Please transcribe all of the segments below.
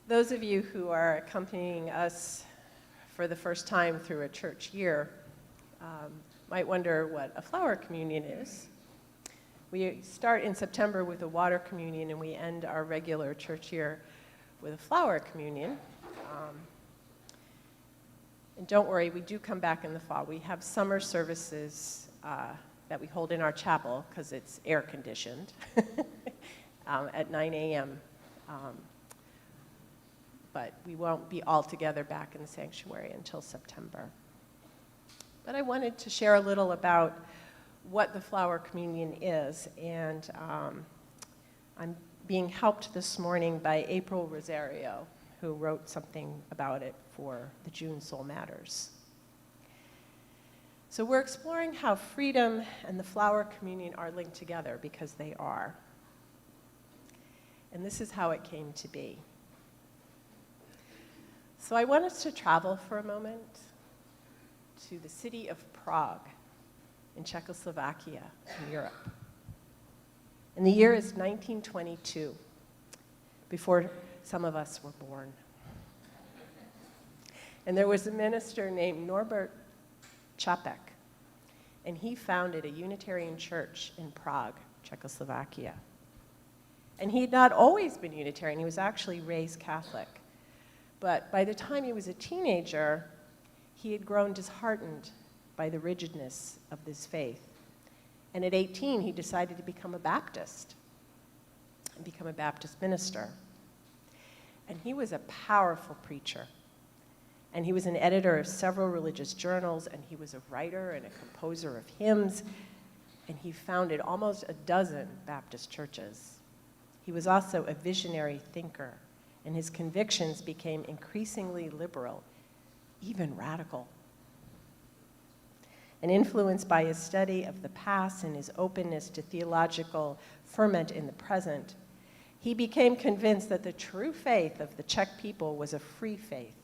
Those of you who are accompanying us for the first time through a church year might wonder what a flower communion is. We start in September with a water communion, and we end our regular church year with a flower communion. And don't worry, we do come back in the fall. We have summer services that we hold in our chapel because it's air conditioned at 9 a.m. But we won't be all together back in the sanctuary until September. But I wanted to share a little about what the flower communion is, and I'm being helped this morning by April Rosario, who wrote something about it for the June Soul Matters. So we're exploring how freedom and the flower communion are linked together, because they are. And this is how it came to be. So I want us to travel for a moment to the city of Prague in Czechoslovakia in Europe. And the year is 1922, before some of us were born. And there was a minister named Norbert Čapek, and he founded a Unitarian church in Prague, Czechoslovakia. And he had not always been Unitarian, he was actually raised Catholic. But by the time he was a teenager, he had grown disheartened by the rigidness of this faith. And at 18, he decided to become a Baptist and become a Baptist minister. And he was a powerful preacher. And he was an editor of several religious journals, and he was a writer and a composer of hymns, and he founded almost a dozen Baptist churches. He was also a visionary thinker, and his convictions became increasingly liberal, even radical. And influenced by his study of the past and his openness to theological ferment in the present, he became convinced that the true faith of the Czech people was a free faith,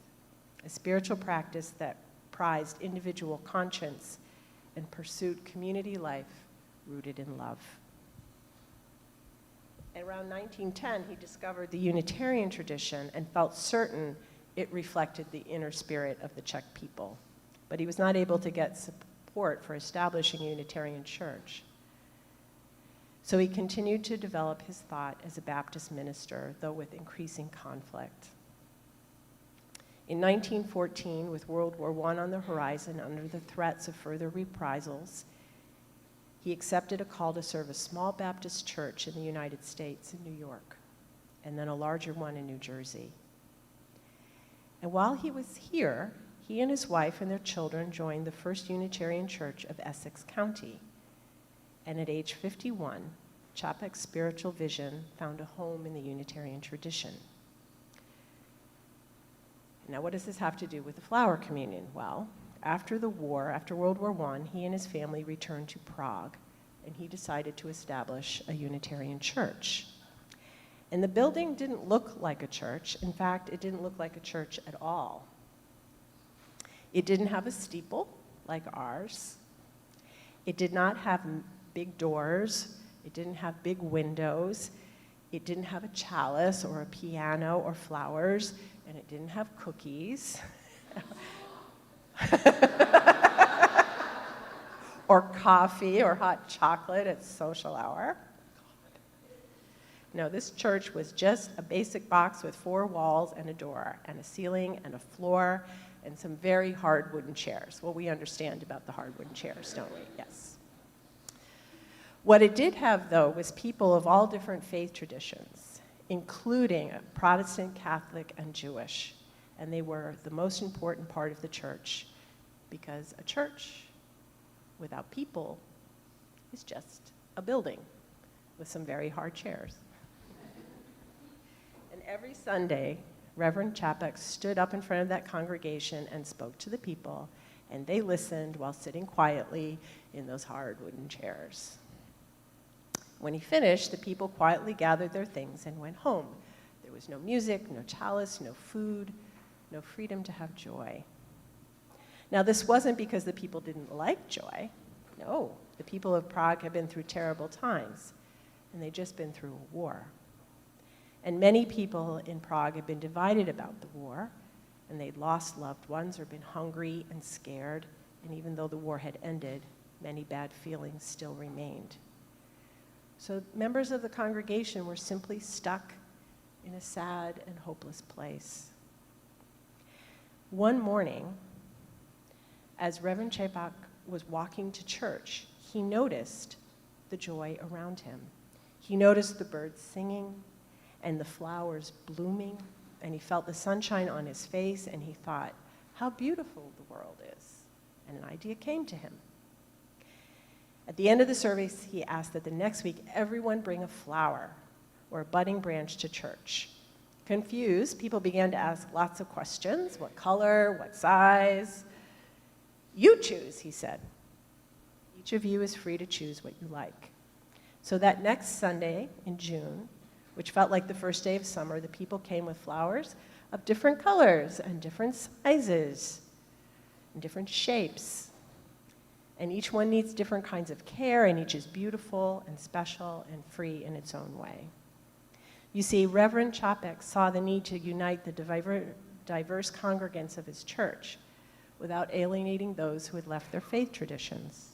a spiritual practice that prized individual conscience and pursued community life rooted in love. Around 1910, he discovered the Unitarian tradition and felt certain it reflected the inner spirit of the Czech people. But he was not able to get support for establishing a Unitarian church. So he continued to develop his thought as a Baptist minister, though with increasing conflict. In 1914, with World War I on the horizon, under the threats of further reprisals, he accepted a call to serve a small Baptist church in the United States in New York, and then a larger one in New Jersey. And while he was here, he and his wife and their children joined the First Unitarian Church of Essex County. And at age 51, Čapek's spiritual vision found a home in the Unitarian tradition. Now, what does this have to do with the flower communion? Well, after the war, after World War I, he and his family returned to Prague, and he decided to establish a Unitarian church. And the building didn't look like a church. In fact, it didn't look like a church at all. It didn't have a steeple like ours. It did not have big doors. It didn't have big windows. It didn't have a chalice or a piano or flowers, and it didn't have cookies. Or coffee or hot chocolate at social hour. No, this church was just a basic box with 4 walls and a door and a ceiling and a floor and some very hard wooden chairs. Well, we understand about the hard wooden chairs, don't we? Yes. What it did have, though, was people of all different faith traditions, including Protestant, Catholic, and Jewish. And they were the most important part of the church, because a church without people is just a building with some very hard chairs. And every Sunday, Reverend Čapek stood up in front of that congregation and spoke to the people, and they listened while sitting quietly in those hard wooden chairs. When he finished, the people quietly gathered their things and went home. There was no music, no chalice, no food, no freedom to have joy. Now, this wasn't because the people didn't like joy. No, the people of Prague had been through terrible times, and they'd just been through a war. And many people in Prague had been divided about the war, and they'd lost loved ones or been hungry and scared. And even though the war had ended, many bad feelings still remained. So members of the congregation were simply stuck in a sad and hopeless place. One morning, as Reverend Čepak was walking to church, he noticed the joy around him. He noticed the birds singing and the flowers blooming, and he felt the sunshine on his face, and he thought, how beautiful the world is. And an idea came to him. At the end of the service, he asked that the next week everyone bring a flower or a budding branch to church. Confused, people began to ask lots of questions. What color? What size? You choose, he said. Each of you is free to choose what you like. So that next Sunday in June, which felt like the first day of summer, the people came with flowers of different colors and different sizes and different shapes. And each one needs different kinds of care, and each is beautiful and special and free in its own way. You see, Reverend Čepak saw the need to unite the diverse congregants of his church without alienating those who had left their faith traditions.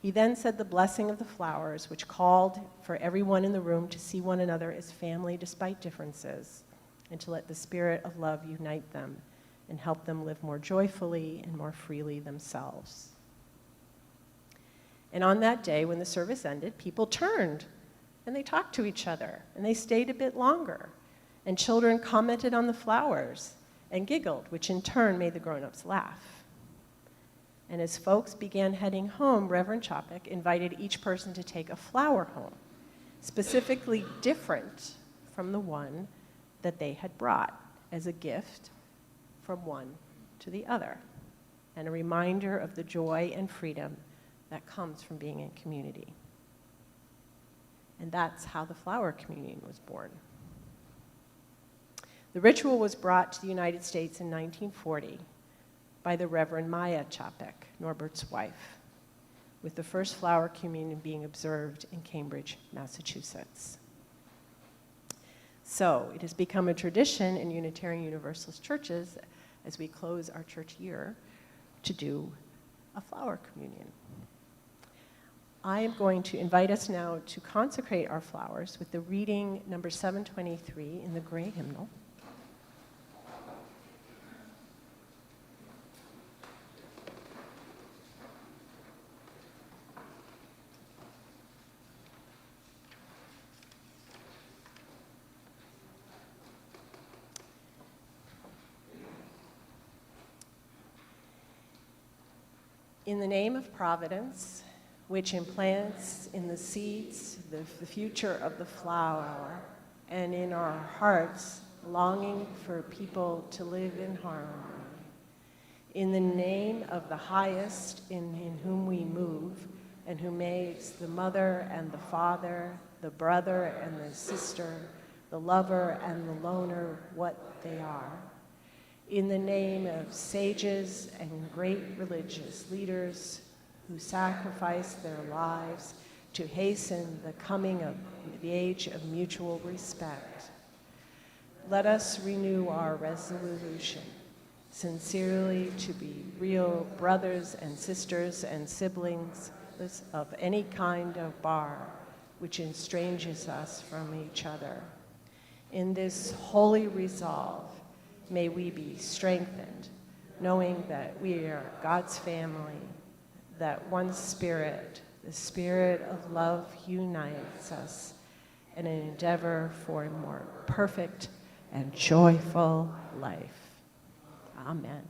He then said the blessing of the flowers, which called for everyone in the room to see one another as family despite differences, and to let the spirit of love unite them and help them live more joyfully and more freely themselves. And on that day, when the service ended, people turned and they talked to each other, and they stayed a bit longer. And children commented on the flowers and giggled, which in turn made the grown-ups laugh. And as folks began heading home, Reverend Čepak invited each person to take a flower home, specifically different from the one that they had brought as a gift from one to the other, and a reminder of the joy and freedom that comes from being in community. And that's how the flower communion was born. The ritual was brought to the United States in 1940 by the Reverend Maya Čepak, Norbert's wife, with the first flower communion being observed in Cambridge, Massachusetts. So it has become a tradition in Unitarian Universalist churches, as we close our church year, to do a flower communion. I am going to invite us now to consecrate our flowers with the reading number 723 in the Gray Hymnal. In the name of Providence, which implants in the seeds the future of the flower, and in our hearts longing for people to live in harmony. In the name of the highest in whom we move, and who makes the mother and the father, the brother and the sister, the lover and the loner what they are. In the name of sages and great religious leaders who sacrifice their lives to hasten the coming of the age of mutual respect, let us renew our resolution sincerely to be real brothers and sisters and siblings of any kind of bar which estranges us from each other. In this holy resolve, may we be strengthened, knowing that we are God's family, that one spirit, the spirit of love, unites us in an endeavor for a more perfect and joyful life. Amen.